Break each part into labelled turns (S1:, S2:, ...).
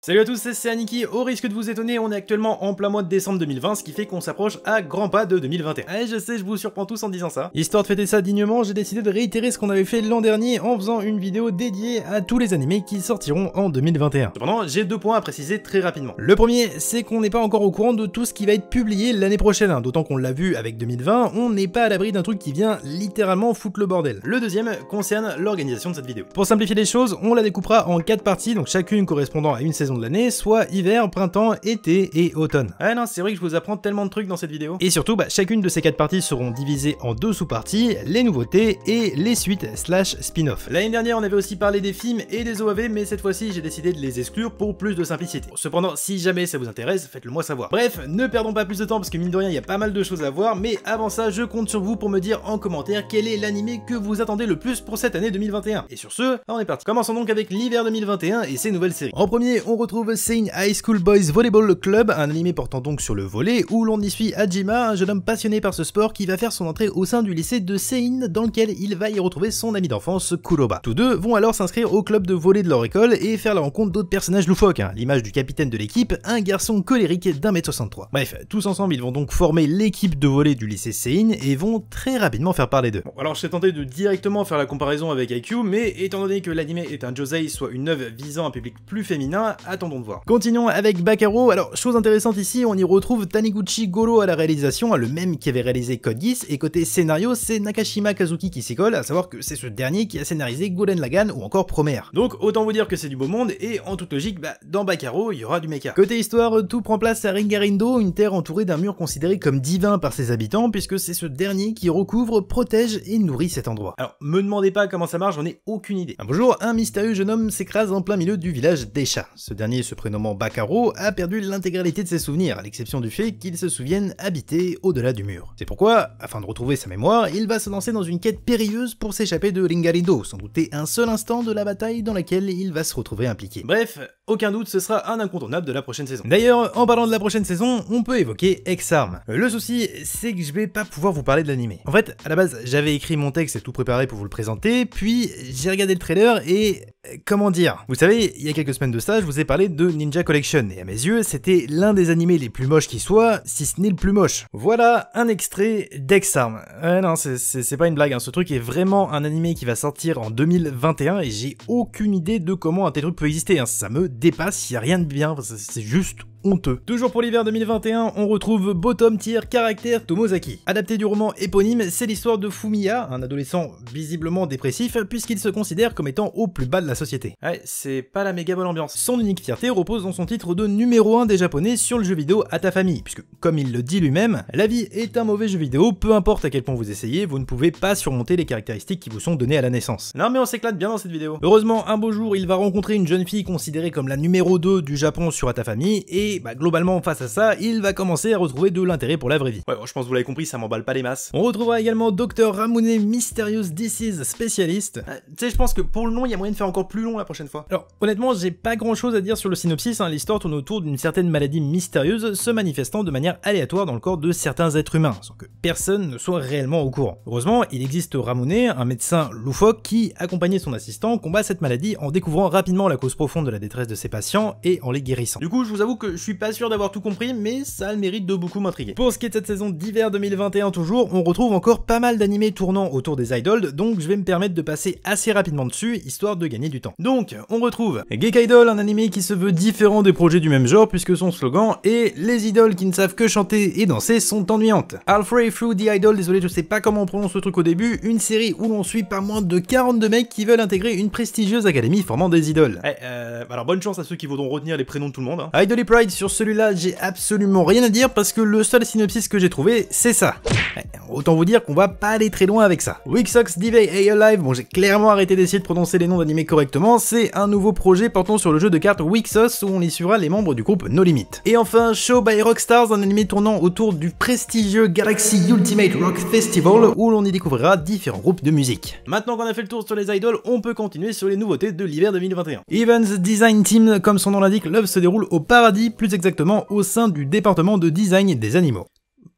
S1: Salut à tous, c'est Aniki. Au risque de vous étonner, on est actuellement en plein mois de décembre 2020, ce qui fait qu'on s'approche à grands pas de 2021. Et je sais, je vous surprends tous en disant ça. Histoire de fêter ça dignement, j'ai décidé de réitérer ce qu'on avait fait l'an dernier en faisant une vidéo dédiée à tous les animés qui sortiront en 2021. Cependant, j'ai deux points à préciser très rapidement. Le premier, c'est qu'on n'est pas encore au courant de tout ce qui va être publié l'année prochaine, d'autant qu'on l'a vu avec 2020, on n'est pas à l'abri d'un truc qui vient littéralement foutre le bordel. Le deuxième concerne l'organisation de cette vidéo. Pour simplifier les choses, on la découpera en 4 parties, donc chacune correspondant à une saison de l'année, soit hiver, printemps, été et automne. Ah non, c'est vrai que je vous apprends tellement de trucs dans cette vidéo. Et surtout, chacune de ces 4 parties seront divisées en 2 sous-parties, les nouveautés et les suites / spin-off. L'année dernière, on avait aussi parlé des films et des OAV, mais cette fois-ci, j'ai décidé de les exclure pour plus de simplicité. Cependant, si jamais ça vous intéresse, faites-le moi savoir. Bref, ne perdons pas plus de temps parce que mine de rien, il y a pas mal de choses à voir, mais avant ça, je compte sur vous pour me dire en commentaire quel est l'animé que vous attendez le plus pour cette année 2021. Et sur ce, on est parti. Commençons donc avec l'hiver 2021 et ses nouvelles séries. En premier, on retrouve Sein High School Boys Volleyball Club, un animé portant donc sur le volley, où l'on y suit Hajima, un jeune homme passionné par ce sport qui va faire son entrée au sein du lycée de Sein, dans lequel il va y retrouver son ami d'enfance Kuroba. Tous deux vont alors s'inscrire au club de volley de leur école et faire la rencontre d'autres personnages loufoques, l'image du capitaine de l'équipe, un garçon colérique d'1m63. Bref, tous ensemble ils vont donc former l'équipe de volley du lycée Sein et vont très rapidement faire parler d'eux. Bon, alors je t'ai tenté de directement faire la comparaison avec IQ, mais étant donné que l'anime est un josei, soit une œuvre visant un public plus féminin, attendons de voir. Continuons avec Bakaro. Alors, chose intéressante ici, on y retrouve Taniguchi Goro à la réalisation, le même qui avait réalisé Code Geass, et côté scénario, c'est Nakashima Kazuki qui s'y colle, à savoir que c'est ce dernier qui a scénarisé Gurren Lagann ou encore Promare. Donc, autant vous dire que c'est du beau monde, et en toute logique, dans Bakaro, il y aura du mecha. Côté histoire, tout prend place à Ringarindo, une terre entourée d'un mur considéré comme divin par ses habitants, puisque c'est ce dernier qui recouvre, protège et nourrit cet endroit. Alors, me demandez pas comment ça marche, j'en ai aucune idée. Un beau jour, un mystérieux jeune homme s'écrase en plein milieu du village d'Esha. Ce dernier, se prénommant Bakaro, a perdu l'intégralité de ses souvenirs, à l'exception du fait qu'il se souvienne habiter au-delà du mur. C'est pourquoi, afin de retrouver sa mémoire, il va se lancer dans une quête périlleuse pour s'échapper de Ringarindo, sans douter un seul instant de la bataille dans laquelle il va se retrouver impliqué. Bref, aucun doute, ce sera un incontournable de la prochaine saison. D'ailleurs, en parlant de la prochaine saison, on peut évoquer Ex-Arm. Le souci, c'est que je vais pas pouvoir vous parler de l'animé. En fait, à la base, j'avais écrit mon texte et tout préparé pour vous le présenter, puis j'ai regardé le trailer et... comment dire? Vous savez, il y a quelques semaines de ça, je vous ai parlé de Ninja Collection, et à mes yeux, c'était l'un des animés les plus moches qui soit, si ce n'est le plus moche. Voilà un extrait d'Ex-Arm. Non, c'est pas une blague, ce truc est vraiment un animé qui va sortir en 2021, et j'ai aucune idée de comment un tel truc peut exister, ça me dépasse, y a rien de bien, c'est juste honteux. Toujours pour l'hiver 2021, on retrouve Bottom Tier Caractère Tomozaki. Adapté du roman éponyme, c'est l'histoire de Fumiya, un adolescent visiblement dépressif, puisqu'il se considère comme étant au plus bas de la société. Ouais, c'est pas la méga bonne ambiance. Son unique fierté repose dans son titre de numéro 1 des japonais sur le jeu vidéo À ta famille, puisque, comme il le dit lui-même, la vie est un mauvais jeu vidéo, peu importe à quel point vous essayez, vous ne pouvez pas surmonter les caractéristiques qui vous sont données à la naissance. Non mais on s'éclate bien dans cette vidéo. Heureusement, un beau jour, il va rencontrer une jeune fille considérée comme la numéro 2 du Japon sur À ta famille, et globalement face à ça, il va commencer à retrouver de l'intérêt pour la vraie vie. Ouais, je pense que vous l'avez compris, ça m'emballe pas les masses. On retrouvera également Dr Ramune Mysterious Disease Specialist. Tu sais, je pense que pour le nom, il y a moyen de faire encore plus long la prochaine fois. Alors, honnêtement, j'ai pas grand chose à dire sur le synopsis, l'histoire tourne autour d'une certaine maladie mystérieuse se manifestant de manière aléatoire dans le corps de certains êtres humains, sans que personne ne soit réellement au courant. Heureusement, il existe Ramune, un médecin loufoque qui, accompagné de son assistant, combat cette maladie en découvrant rapidement la cause profonde de la détresse de ses patients et en les guérissant. Du coup, je vous avoue que je suis pas sûr d'avoir tout compris, mais ça a le mérite de beaucoup m'intriguer. Pour ce qui est de cette saison d'hiver 2021 toujours, on retrouve encore pas mal d'animés tournant autour des idols, donc je vais me permettre de passer assez rapidement dessus, histoire de gagner du temps. Donc, on retrouve Gekidol, un animé qui se veut différent des projets du même genre, puisque son slogan est « Les idoles qui ne savent que chanter et danser sont ennuyantes ». Halfway Through the Idol, désolé je sais pas comment on prononce le truc au début, une série où l'on suit pas moins de 42 mecs qui veulent intégrer une prestigieuse académie formant des idoles. Alors bonne chance à ceux qui voudront retenir les prénoms de tout le monde. Idol Pride, sur celui-là, j'ai absolument rien à dire parce que le seul synopsis que j'ai trouvé, c'est ça. Autant vous dire qu'on va pas aller très loin avec ça. Wixox Divey A Alive, bon j'ai clairement arrêté d'essayer de prononcer les noms d'animés correctement, c'est un nouveau projet portant sur le jeu de cartes Wixos où on y suivra les membres du groupe No Limit. Et enfin, Show by Rockstars, un animé tournant autour du prestigieux Galaxy Ultimate Rock Festival où l'on y découvrira différents groupes de musique. Maintenant qu'on a fait le tour sur les idoles, on peut continuer sur les nouveautés de l'hiver 2021. Evans Design Team, comme son nom l'indique, l'œuvre se déroule au paradis, plus exactement au sein du département de design des animaux.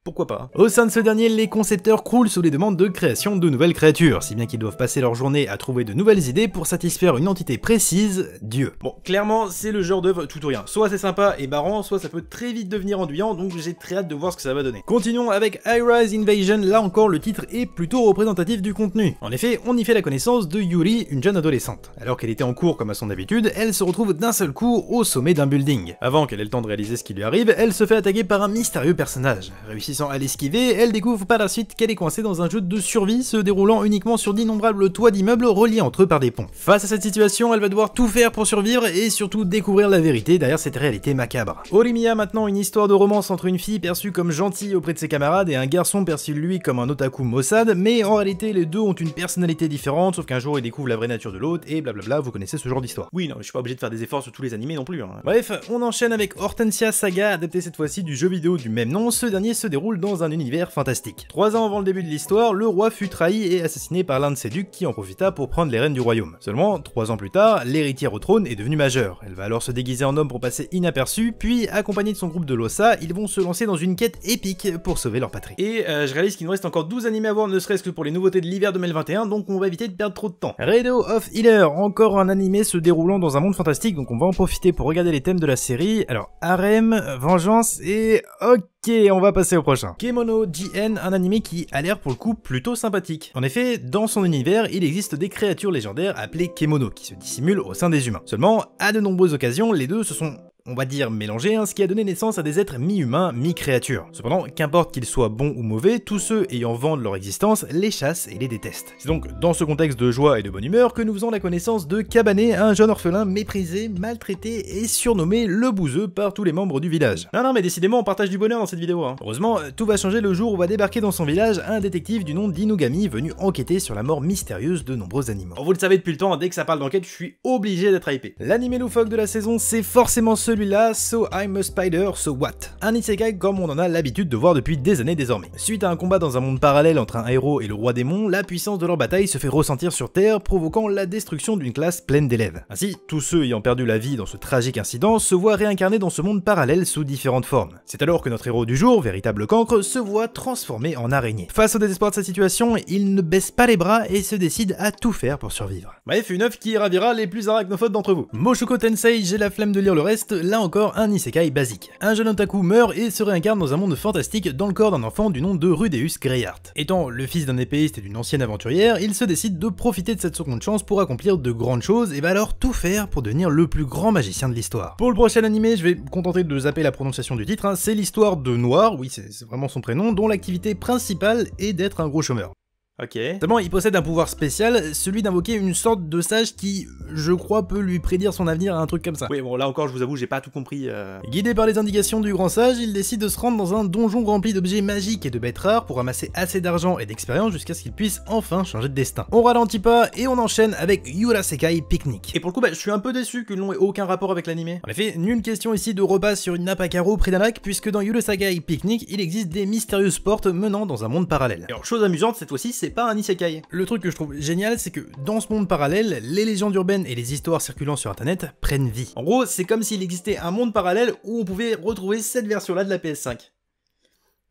S1: pourquoi pas. Au sein de ce dernier, les concepteurs croulent sous les demandes de création de nouvelles créatures, si bien qu'ils doivent passer leur journée à trouver de nouvelles idées pour satisfaire une entité précise, Dieu. Bon, clairement, c'est le genre d'œuvre tout ou rien. Soit c'est sympa et barrant, soit ça peut très vite devenir ennuyant, donc j'ai très hâte de voir ce que ça va donner. Continuons avec High Rise Invasion, là encore le titre est plutôt représentatif du contenu. En effet, on y fait la connaissance de Yuri, une jeune adolescente. Alors qu'elle était en cours comme à son habitude, elle se retrouve d'un seul coup au sommet d'un building. Avant qu'elle ait le temps de réaliser ce qui lui arrive, elle se fait attaquer par un mystérieux personnage. Réussissant à l'esquiver, elle découvre par la suite qu'elle est coincée dans un jeu de survie se déroulant uniquement sur d'innombrables toits d'immeubles reliés entre eux par des ponts. Face à cette situation, elle va devoir tout faire pour survivre et surtout découvrir la vérité derrière cette réalité macabre. Horimiya maintenant, une histoire de romance entre une fille perçue comme gentille auprès de ses camarades et un garçon perçu lui comme un otaku Mossad, mais en réalité les deux ont une personnalité différente, sauf qu'un jour ils découvrent la vraie nature de l'autre et blablabla, vous connaissez ce genre d'histoire. Oui, non, je suis pas obligé de faire des efforts sur tous les animés non plus. Hein. Bref, on enchaîne avec Hortensia Saga, adapté cette fois-ci du jeu vidéo du même nom. Ce dernier se déroule dans un univers fantastique. 3 ans avant le début de l'histoire, le roi fut trahi et assassiné par l'un de ses ducs qui en profita pour prendre les rênes du royaume. Seulement, 3 ans plus tard, l'héritière au trône est devenue majeure. Elle va alors se déguiser en homme pour passer inaperçue, puis accompagnée de son groupe de Lossa, ils vont se lancer dans une quête épique pour sauver leur patrie. Et je réalise qu'il nous reste encore 12 animés à voir, ne serait-ce que pour les nouveautés de l'hiver 2021, donc on va éviter de perdre trop de temps. Rado of Healer, encore un animé se déroulant dans un monde fantastique, donc on va en profiter pour regarder les thèmes de la série. Alors, harem, vengeance et... Ok, on va passer au prochain. Kemono GN, un animé qui a l'air pour le coup plutôt sympathique. En effet, dans son univers, il existe des créatures légendaires appelées Kemono, qui se dissimulent au sein des humains. Seulement, à de nombreuses occasions, les deux se sont... on va dire mélangés, ce qui a donné naissance à des êtres mi-humains, mi-créatures. Cependant, qu'importe qu'ils soient bons ou mauvais, tous ceux ayant vent de leur existence les chassent et les détestent. C'est donc dans ce contexte de joie et de bonne humeur que nous faisons la connaissance de Kabane, un jeune orphelin méprisé, maltraité et surnommé le bouseux par tous les membres du village. Non mais décidément on partage du bonheur dans cette vidéo. Hein. Heureusement, tout va changer le jour où va débarquer dans son village un détective du nom d'Inugami venu enquêter sur la mort mystérieuse de nombreux animaux. Vous le savez depuis le temps, dès que ça parle d'enquête, je suis obligé d'être hypé. L'animé loufoque de la saison, c'est forcément celui-là, So I'm a Spider, So What? Un isekai comme on en a l'habitude de voir depuis des années désormais. Suite à un combat dans un monde parallèle entre un héros et le roi démon, la puissance de leur bataille se fait ressentir sur Terre, provoquant la destruction d'une classe pleine d'élèves. Ainsi, tous ceux ayant perdu la vie dans ce tragique incident se voient réincarnés dans ce monde parallèle sous différentes formes. C'est alors que notre héros du jour, véritable cancre, se voit transformé en araignée. Face au désespoir de sa situation, il ne baisse pas les bras et se décide à tout faire pour survivre. Bref, une œuvre qui ravira les plus arachnophobes d'entre vous. Mushoku Tensei, j'ai la flemme de lire le reste, là encore un isekai basique. Un jeune otaku meurt et se réincarne dans un monde fantastique dans le corps d'un enfant du nom de Rudeus Greyheart. Étant le fils d'un épéiste et d'une ancienne aventurière, il se décide de profiter de cette seconde chance pour accomplir de grandes choses et va alors tout faire pour devenir le plus grand magicien de l'histoire. Pour le prochain animé, je vais me contenter de zapper la prononciation du titre, c'est l'histoire de Noir, oui c'est vraiment son prénom, dont l'activité principale est d'être un gros chômeur. Ok. Seulement, il possède un pouvoir spécial, celui d'invoquer une sorte de sage qui, je crois, peut lui prédire son avenir à un truc comme ça. Oui, bon, là encore, je vous avoue, j'ai pas tout compris. Guidé par les indications du grand sage, il décide de se rendre dans un donjon rempli d'objets magiques et de bêtes rares pour ramasser assez d'argent et d'expérience jusqu'à ce qu'il puisse enfin changer de destin. On ralentit pas et on enchaîne avec Urasekai Picnic. Et pour le coup, je suis un peu déçu que le nom ait aucun rapport avec l'animé. En effet, nulle question ici de repas sur une nappe à carreaux près d'un lac, puisque dans Urasekai Picnic, il existe des mystérieuses portes menant dans un monde parallèle. Et alors, chose amusante, cette fois-ci, c'est pas un isekai. Le truc que je trouve génial, c'est que dans ce monde parallèle, les légendes urbaines et les histoires circulant sur internet prennent vie. En gros, c'est comme s'il existait un monde parallèle où on pouvait retrouver cette version-là de la PS5.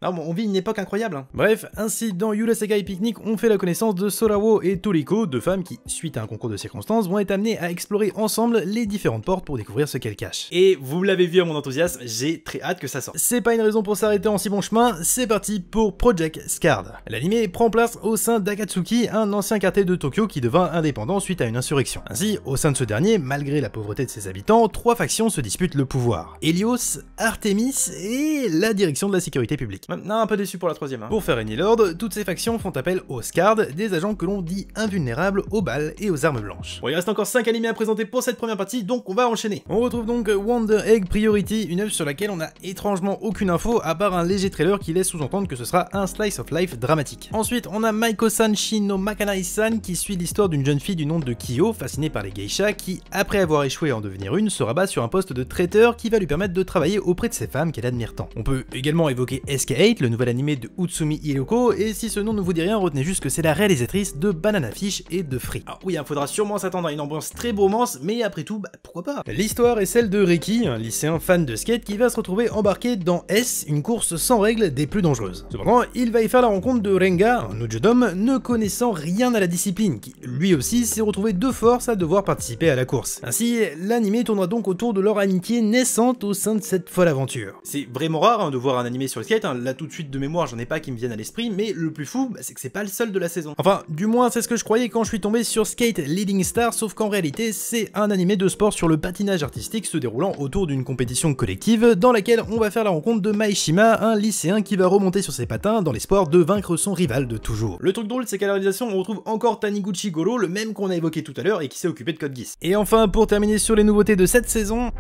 S1: Non, bon, on vit une époque incroyable. Hein. Bref, ainsi dans Urasekai Picnic, on fait la connaissance de Sorawo et Toriko, deux femmes qui, suite à un concours de circonstances, vont être amenées à explorer ensemble les différentes portes pour découvrir ce qu'elles cachent. Et vous l'avez vu à mon enthousiasme, j'ai très hâte que ça sorte. C'est pas une raison pour s'arrêter en si bon chemin, c'est parti pour Project Scard. L'anime prend place au sein d'Akatsuki, un ancien quartier de Tokyo qui devint indépendant suite à une insurrection. Ainsi, au sein de ce dernier, malgré la pauvreté de ses habitants, 3 factions se disputent le pouvoir. Helios, Artemis et la direction de la sécurité publique. Non, un peu déçu pour la troisième. Hein. Pour faire régner l'ordre, toutes ces factions font appel aux Scard, des agents que l'on dit invulnérables aux balles et aux armes blanches. Bon, il reste encore 5 animés à présenter pour cette première partie, donc on va enchaîner. On retrouve donc Wonder Egg Priority, une œuvre sur laquelle on a étrangement aucune info, à part un léger trailer qui laisse sous-entendre que ce sera un slice of life dramatique. Ensuite, on a Maiko-san Shino Makanai-san qui suit l'histoire d'une jeune fille du nom de Kyo, fascinée par les geishas, qui, après avoir échoué à en devenir une, se rabat sur un poste de traiteur qui va lui permettre de travailler auprès de ces femmes qu'elle admire tant. On peut également évoquer SK 8, le nouvel animé de Utsumi Hiroko, et si ce nom ne vous dit rien, retenez juste que c'est la réalisatrice de Banana Fish et de Free. Alors oui, il faudra sûrement s'attendre à une ambiance très bromance, mais après tout, pourquoi pas. L'histoire est celle de Ricky, un lycéen fan de skate qui va se retrouver embarqué dans S, une course sans règles des plus dangereuses. Cependant, il va y faire la rencontre de Renga, un Ujodom ne connaissant rien à la discipline, qui lui aussi s'est retrouvé de force à devoir participer à la course. Ainsi, l'animé tournera donc autour de leur amitié naissante au sein de cette folle aventure. C'est vraiment rare de voir un animé sur le skate, là tout de suite de mémoire j'en ai pas qui me viennent à l'esprit, mais le plus fou, c'est que c'est pas le seul de la saison. Enfin, du moins c'est ce que je croyais quand je suis tombé sur Skate Leading Star, sauf qu'en réalité c'est un animé de sport sur le patinage artistique se déroulant autour d'une compétition collective dans laquelle on va faire la rencontre de Maeshima, un lycéen qui va remonter sur ses patins dans l'espoir de vaincre son rival de toujours. Le truc drôle c'est qu'à la réalisation on retrouve encore Taniguchi Goro, le même qu'on a évoqué tout à l'heure et qui s'est occupé de Code Geass. Et enfin pour terminer sur les nouveautés de cette saison,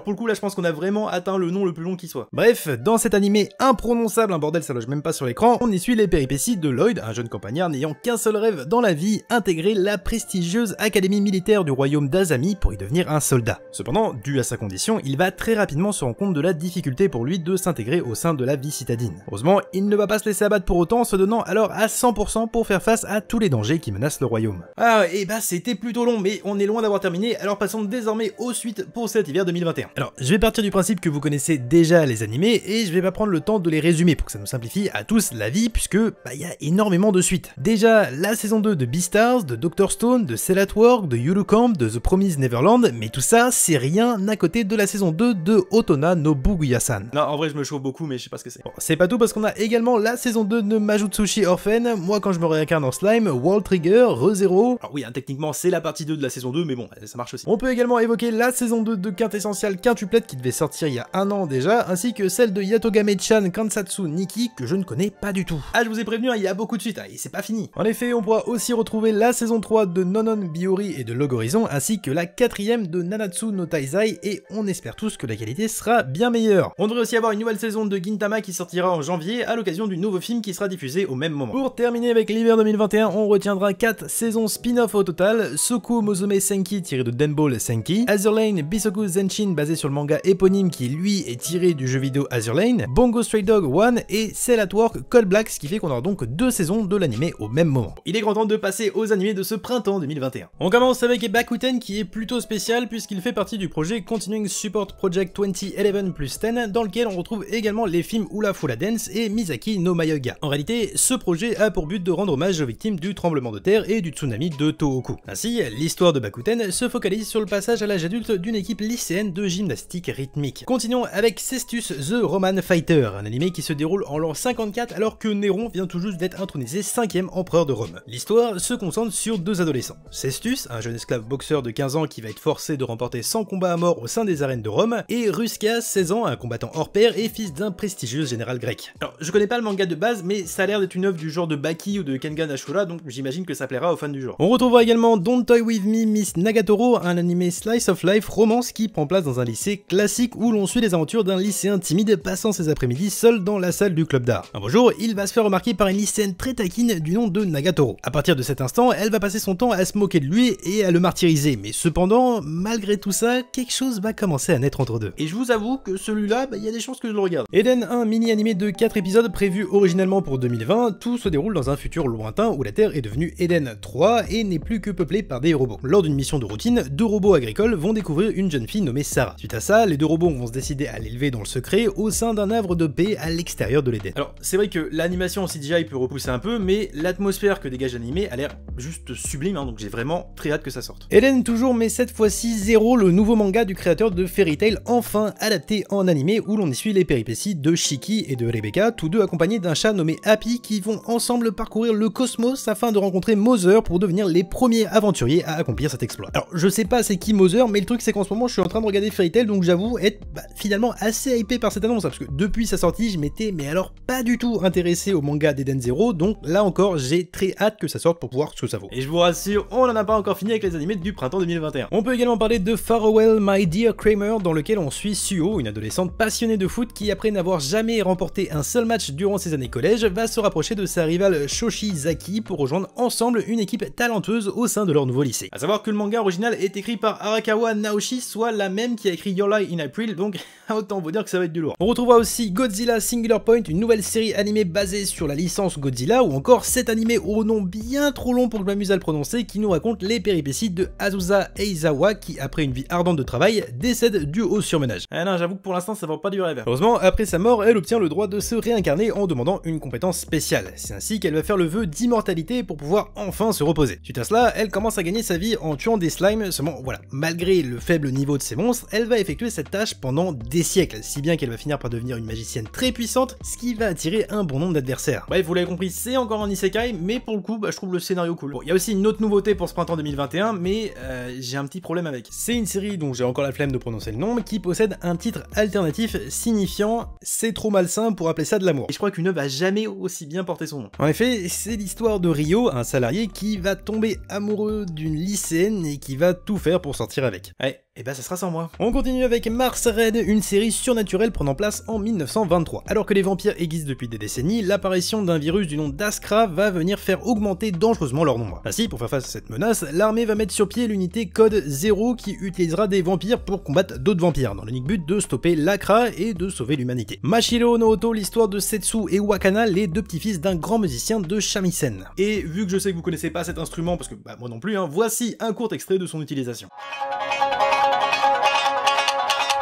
S1: pour le coup là je pense qu'on a vraiment atteint le nom le plus long qui soit. Bref, dans cet animé imprononçable, un bordel ça loge même pas sur l'écran, on y suit les péripéties de Lloyd, un jeune campagnard n'ayant qu'un seul rêve dans la vie, intégrer la prestigieuse académie militaire du royaume d'Azami pour y devenir un soldat. Cependant, dû à sa condition, il va très rapidement se rendre compte de la difficulté pour lui de s'intégrer au sein de la vie citadine. Heureusement, il ne va pas se laisser abattre pour autant, se donnant alors à 100% pour faire face à tous les dangers qui menacent le royaume. Ah et bah c'était plutôt long, mais on est loin d'avoir terminé, alors passons désormais aux suites pour cet hiver 2021. Alors, je vais partir du principe que vous connaissez déjà les animés et je vais pas prendre le temps de les résumer pour que ça nous simplifie à tous la vie puisque il y a énormément de suites. Déjà la saison 2 de Beastars, de Dr. Stone, de Cell at Work, de Yuru Camp, de The Promised Neverland, mais tout ça c'est rien à côté de la saison 2 de Otona no Buguya-san. Non en vrai je me chauffe beaucoup mais je sais pas ce que c'est. Bon, c'est pas tout parce qu'on a également la saison 2 de Majutsushi Orphan, moi quand je me réincarne en slime, World Trigger, ReZero. Alors oui techniquement c'est la partie 2 de la saison 2 mais bon ça marche aussi. On peut également évoquer la saison 2 de Quintessential Quintuplette qui devait sortir il y a un an déjà, ainsi que celle de Yatogame-chan Kansatsu Nikki que je ne connais pas du tout. Ah je vous ai prévenu, il y a beaucoup de suites, et c'est pas fini. En effet, on pourra aussi retrouver la saison 3 de Nonon Biori et de Log Horizon, ainsi que la 4ème de Nanatsu no Taizai, et on espère tous que la qualité sera bien meilleure. On devrait aussi avoir une nouvelle saison de Gintama qui sortira en janvier, à l'occasion du nouveau film qui sera diffusé au même moment. Pour terminer avec l'hiver 2021, on retiendra 4 saisons spin-off au total, Soku Mozume Senki tiré de Denball Senki, Azur Lane Bisoku Zenshin basé sur le manga éponyme qui lui est tiré du jeu vidéo Azur Lane, Bongo Stray Dog 1 et Cell at Work Code Black, ce qui fait qu'on aura donc 2 saisons de l'animé au même moment. Il est grand temps de passer aux animés de ce printemps 2021. On commence avec Bakuten qui est plutôt spécial puisqu'il fait partie du projet Continuing Support Project 2011+10 dans lequel on retrouve également les films Ula Fula Dance et Misaki no Mayoga. En réalité, ce projet a pour but de rendre hommage aux victimes du tremblement de terre et du tsunami de Tohoku. Ainsi, l'histoire de Bakuten se focalise sur le passage à l'âge adulte d'une équipe lycéenne de gymnastique rythmique. Continuons avec Cestus the Roman Fighter, un animé qui se déroule en l'an 54 alors que Néron vient tout juste d'être intronisé 5e empereur de Rome. L'histoire se concentre sur 2 adolescents. Cestus, un jeune esclave boxeur de 15 ans qui va être forcé de remporter 100 combats à mort au sein des arènes de Rome, et Ruskas, 16 ans, un combattant hors pair et fils d'un prestigieux général grec. Alors, je connais pas le manga de base, mais ça a l'air d'être une œuvre du genre de Baki ou de Kengan Ashura, donc j'imagine que ça plaira aux fans du genre. On retrouvera également Don't Toy With Me Miss Nagatoro, un animé slice of life romance qui prend place dans un lycée classique où l'on suit les aventures d'un lycéen timide passant ses après-midi seul dans la salle du club d'art. Un beau jour, il va se faire remarquer par une lycéenne très taquine du nom de Nagatoro. À partir de cet instant, elle va passer son temps à se moquer de lui et à le martyriser, mais cependant, malgré tout ça, quelque chose va commencer à naître entre deux. Et je vous avoue que celui-là, il y a des chances que je le regarde. Eden, un mini-animé de 4 épisodes prévu originellement pour 2020, tout se déroule dans un futur lointain où la Terre est devenue Eden 3 et n'est plus que peuplée par des robots. Lors d'une mission de routine, 2 robots agricoles vont découvrir une jeune fille nommée Sarah. Suite à ça, les 2 robots vont se décider à l'élever dans le secret au sein d'un havre de paix à l'extérieur de l'Eden. Alors c'est vrai que l'animation en CGI peut repousser un peu, mais l'atmosphère que dégage l'animé a l'air juste sublime, donc j'ai vraiment très hâte que ça sorte. Eden toujours, mais cette fois-ci Zero, le nouveau manga du créateur de Fairy Tail, enfin adapté en animé où l'on y suit les péripéties de Shiki et de Rebecca, tous deux accompagnés d'un chat nommé Happy qui vont ensemble parcourir le cosmos afin de rencontrer Mother pour devenir les premiers aventuriers à accomplir cet exploit. Alors je sais pas c'est qui Mother, mais le truc c'est qu'en ce moment je suis en train de regarder Fairy Telltale, donc j'avoue être finalement assez hypé par cette annonce, parce que depuis sa sortie, je m'étais mais alors pas du tout intéressé au manga d'Eden Zero, donc là encore, j'ai très hâte que ça sorte pour pouvoir ce que ça vaut. Et je vous rassure, on n'en a pas encore fini avec les animés du printemps 2021. On peut également parler de Farewell My Dear Kramer, dans lequel on suit Suo, une adolescente passionnée de foot qui, après n'avoir jamais remporté un seul match durant ses années collège, va se rapprocher de sa rivale Shoshi Zaki pour rejoindre ensemble une équipe talentueuse au sein de leur nouveau lycée. A savoir que le manga original est écrit par Arakawa Naoshi, soit la même qui a écrit Your Lie in April, donc autant vous dire que ça va être du lourd. On retrouvera aussi Godzilla Singular Point, une nouvelle série animée basée sur la licence Godzilla, ou encore cet animé au nom bien trop long pour que je m'amuse à le prononcer, qui nous raconte les péripéties de Azusa Eizawa, qui après une vie ardente de travail, décède dû au surmenage. Ah non, j'avoue que pour l'instant ça vend pas du rêve. Heureusement, après sa mort, elle obtient le droit de se réincarner en demandant une compétence spéciale. C'est ainsi qu'elle va faire le vœu d'immortalité pour pouvoir enfin se reposer. Suite à cela, elle commence à gagner sa vie en tuant des slimes, seulement voilà, malgré le faible niveau de ses monstres, elle va effectuer cette tâche pendant des siècles, si bien qu'elle va finir par devenir une magicienne très puissante, ce qui va attirer un bon nombre d'adversaires. Bref, vous l'avez compris, c'est encore un isekai, mais pour le coup, je trouve le scénario cool. Bon, il y a aussi une autre nouveauté pour ce printemps 2021, mais j'ai un petit problème avec. C'est une série dont j'ai encore la flemme de prononcer le nom, qui possède un titre alternatif signifiant « c'est trop malsain pour appeler ça de l'amour ». Et je crois qu'une œuvre a jamais aussi bien porté son nom. En effet, c'est l'histoire de Ryo, un salarié qui va tomber amoureux d'une lycéenne et qui va tout faire pour sortir avec. Ouais. Et bah ça sera sans moi. On continue avec Mars Red, une série surnaturelle prenant place en 1923. Alors que les vampires existent depuis des décennies, l'apparition d'un virus du nom d'Askra va venir faire augmenter dangereusement leur nombre. Ainsi, pour faire face à cette menace, l'armée va mettre sur pied l'unité Code 0 qui utilisera des vampires pour combattre d'autres vampires, dans l'unique but de stopper l'Akra et de sauver l'humanité. Mashiro no Oto, l'histoire de Setsu et Wakana, les deux petits-fils d'un grand musicien de shamisen. Et vu que je sais que vous connaissez pas cet instrument, parce que moi non plus, voici un court extrait de son utilisation.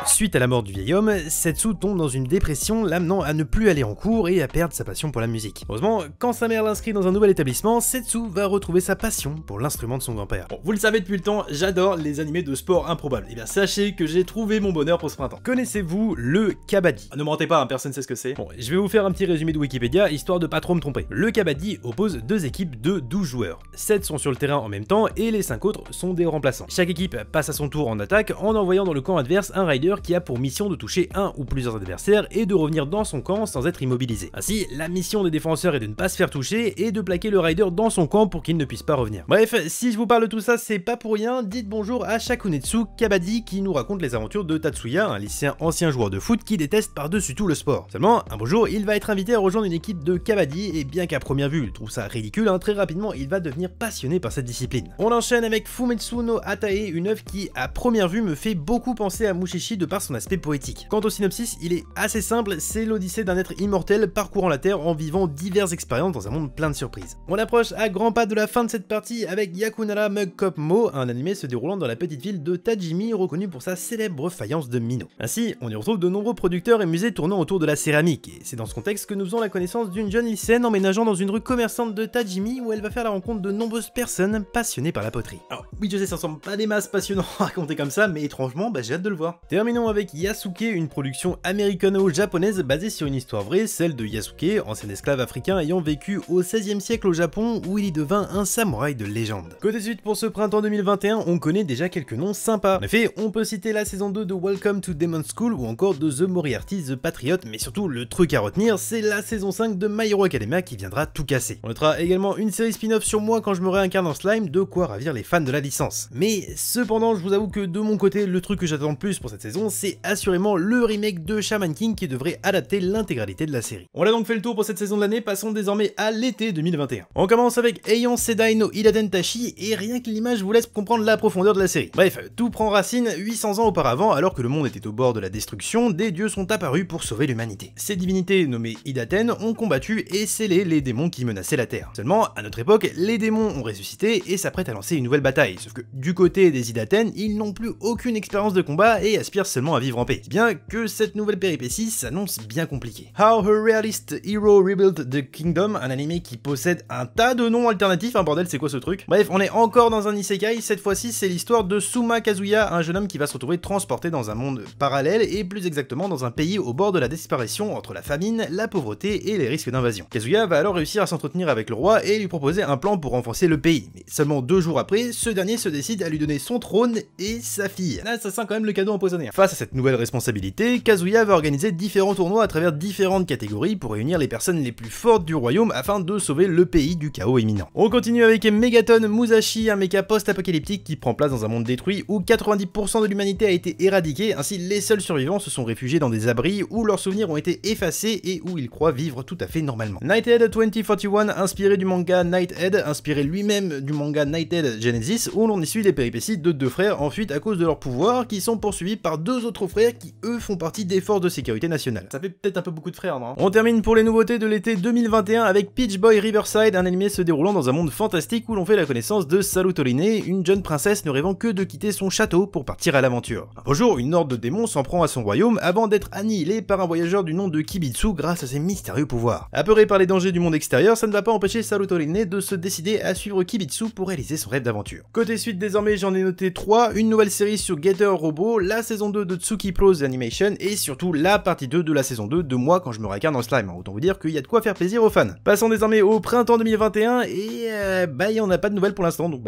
S1: Suite à la mort du vieil homme, Setsu tombe dans une dépression l'amenant à ne plus aller en cours et à perdre sa passion pour la musique. Heureusement, quand sa mère l'inscrit dans un nouvel établissement, Setsu va retrouver sa passion pour l'instrument de son grand-père. Bon, vous le savez depuis le temps, j'adore les animés de sport improbables. Et bien sachez que j'ai trouvé mon bonheur pour ce printemps. Connaissez-vous le kabaddi? Ne mentez pas, personne sait ce que c'est. Bon, je vais vous faire un petit résumé de Wikipédia, histoire de pas trop me tromper. Le kabaddi oppose deux équipes de 12 joueurs. 7 sont sur le terrain en même temps et les 5 autres sont des remplaçants. Chaque équipe passe à son tour en attaque en envoyant dans le camp adverse un rider qui a pour mission de toucher un ou plusieurs adversaires et de revenir dans son camp sans être immobilisé. Ainsi, la mission des défenseurs est de ne pas se faire toucher et de plaquer le rider dans son camp pour qu'il ne puisse pas revenir. Bref, si je vous parle de tout ça, c'est pas pour rien, dites bonjour à Shakunetsu Kabaddi qui nous raconte les aventures de Tatsuya, un lycéen ancien joueur de foot qui déteste par-dessus tout le sport. Seulement, un beau jour, il va être invité à rejoindre une équipe de kabaddi et bien qu'à première vue, il trouve ça ridicule, très rapidement, il va devenir passionné par cette discipline. On enchaîne avec Fumetsu no Hatae, une œuvre qui, à première vue, me fait beaucoup penser à Mushishi de par son aspect poétique. Quant au synopsis, il est assez simple, c'est l'odyssée d'un être immortel parcourant la Terre en vivant diverses expériences dans un monde plein de surprises. On approche à grands pas de la fin de cette partie avec Yakunara Mug Cop Mo, un animé se déroulant dans la petite ville de Tajimi, reconnu pour sa célèbre faïence de Mino. Ainsi, on y retrouve de nombreux producteurs et musées tournant autour de la céramique, et c'est dans ce contexte que nous faisons la connaissance d'une jeune lycéenne emménageant dans une rue commerçante de Tajimi où elle va faire la rencontre de nombreuses personnes passionnées par la poterie. Alors oui, je sais, ça semble pas des masses passionnants à raconter comme ça, mais étrangement, j'ai hâte de le voir. Terminons avec Yasuke, une production américano-japonaise basée sur une histoire vraie, celle de Yasuke, ancien esclave africain ayant vécu au XVIe siècle au Japon où il y devint un samouraï de légende. Côté suite pour ce printemps 2021, on connaît déjà quelques noms sympas. En effet, on peut citer la saison 2 de Welcome to Demon School ou encore de The Moriarty The Patriot, mais surtout le truc à retenir, c'est la saison 5 de My Hero Academia qui viendra tout casser. On notera également une série spin-off sur moi quand je me réincarne en slime, de quoi ravir les fans de la licence. Mais cependant, je vous avoue que de mon côté, le truc que j'attends le plus pour cette saison, c'est assurément le remake de Shaman King qui devrait adapter l'intégralité de la série. On a donc fait le tour pour cette saison de l'année, passons désormais à l'été 2021. On commence avec Eion Sedai no Iladen Tashi, et rien que l'image vous laisse comprendre la profondeur de la série. Bref, tout prend racine 800 ans auparavant, alors que le monde était au bord de la destruction, des dieux sont apparus pour sauver l'humanité. Ces divinités nommées Idaten ont combattu et scellé les démons qui menaçaient la Terre. Seulement, à notre époque, les démons ont ressuscité et s'apprêtent à lancer une nouvelle bataille, sauf que du côté des Idaten, ils n'ont plus aucune expérience de combat et aspirent seulement à vivre en paix. Si bien que cette nouvelle péripétie s'annonce bien compliquée. How a Realist Hero Rebuilt the Kingdom, un animé qui possède un tas de noms alternatifs, bordel, c'est quoi ce truc? Bref, on est encore dans un isekai, cette fois-ci c'est l'histoire de Suma Kazuya, un jeune homme qui va se retrouver transporté dans un monde parallèle et plus exactement dans un pays au bord de la disparition entre la famine, la pauvreté et les risques d'invasion. Kazuya va alors réussir à s'entretenir avec le roi et lui proposer un plan pour renforcer le pays, mais seulement 2 jours après, ce dernier se décide à lui donner son trône et sa fille. Là, ça sent quand même le cadeau empoisonné. Face Grâce à cette nouvelle responsabilité, Kazuya va organiser différents tournois à travers différentes catégories pour réunir les personnes les plus fortes du royaume afin de sauver le pays du chaos imminent. On continue avec Megaton Musashi, un mecha post-apocalyptique qui prend place dans un monde détruit où 90% de l'humanité a été éradiquée, ainsi les seuls survivants se sont réfugiés dans des abris où leurs souvenirs ont été effacés et où ils croient vivre tout à fait normalement. Nighthead 2041, inspiré du manga Nighthead, inspiré lui-même du manga Nighthead Genesis, où l'on y suit les péripéties de deux frères en fuite à cause de leurs pouvoirs qui sont poursuivis par deux autres frères qui eux font partie des forces de sécurité nationale. Ça fait peut-être un peu beaucoup de frères, non? On termine pour les nouveautés de l'été 2021 avec Peach Boy Riverside, un animé se déroulant dans un monde fantastique où l'on fait la connaissance de Salutoline, une jeune princesse ne rêvant que de quitter son château pour partir à l'aventure. Un beau jour, une horde de démons s'en prend à son royaume avant d'être annihilée par un voyageur du nom de Kibitsu grâce à ses mystérieux pouvoirs. Apeuré par les dangers du monde extérieur, ça ne va pas empêcher Salutoline de se décider à suivre Kibitsu pour réaliser son rêve d'aventure. Côté suite désormais, j'en ai noté 3, une nouvelle série sur Getter Robot, la saison 2 de Tsuki Pros Animation et surtout la partie 2 de la saison 2 de moi quand je me regarde dans Slime. Autant vous dire qu'il y a de quoi faire plaisir aux fans. Passons désormais au printemps 2021 et il y en a pas de nouvelles pour l'instant, donc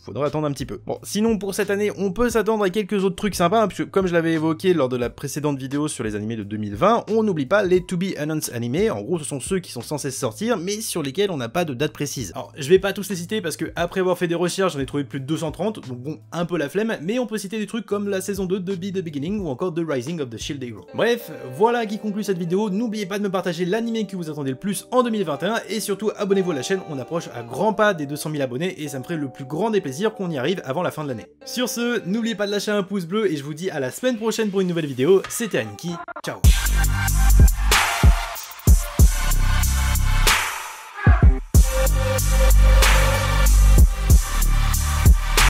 S1: faudra attendre un petit peu. Bon, sinon pour cette année, on peut s'attendre à quelques autres trucs sympas, hein, puisque comme je l'avais évoqué lors de la précédente vidéo sur les animés de 2020, on n'oublie pas les To Be Announced animés. En gros, ce sont ceux qui sont censés sortir, mais sur lesquels on n'a pas de date précise. Alors, je vais pas tous les citer parce que après avoir fait des recherches, j'en ai trouvé plus de 230, donc bon, un peu la flemme, mais on peut citer des trucs comme la saison 2 de Be the Beginning ou encore The Rising of the Shield Hero. Bref, voilà qui conclut cette vidéo. N'oubliez pas de me partager l'animé que vous attendez le plus en 2021 et surtout abonnez-vous à la chaîne, on approche à grands pas des 200 000 abonnés et ça me ferait le plus grand des plaisirs qu'on y arrive avant la fin de l'année. Sur ce, n'oubliez pas de lâcher un pouce bleu et je vous dis à la semaine prochaine pour une nouvelle vidéo. C'était Aniki, ciao.